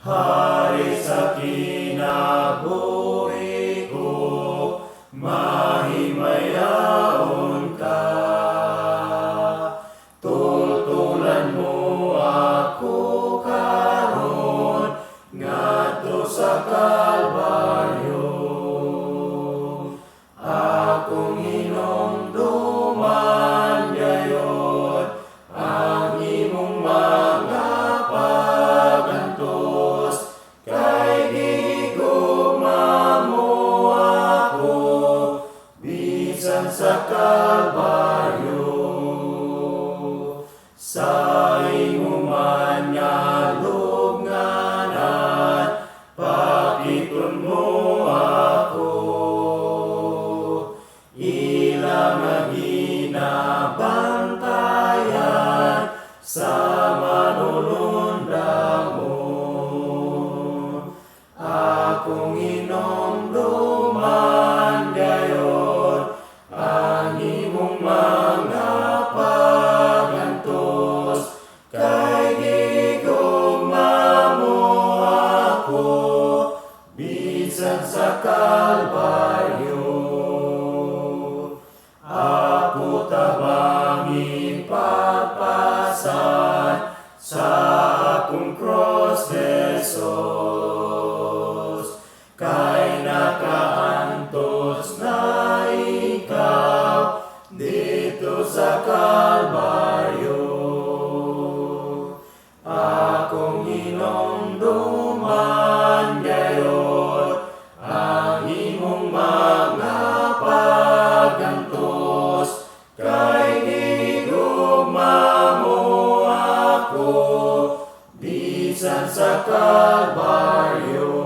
Hari sa kinabuhi ko, mahimayaon ka. Tultulan mo ako karon, ngadto sa Kalbaryo. Akong hinumduman gayon, ang imong mga pagantos, kay gigugma mo ako, bisan sa Kalbaryo. Sa imong man nga lubnganan, pakiton mo ako. Ilang nga ginabantayan sa manulundang mo. Akong hinumduman gayon, ang imong mga pagantos, kay gigugma mo ako, bisan sa Kalbaryo. Ako tabangin pagpasan sa akong cross, Jesus, kay nakaantos na ikaw dito sa Kalbaryo. Akong hinumduman gayon, ang imong mga pagantos, kay gigugma mo ako, bisan sa Kalbaryo.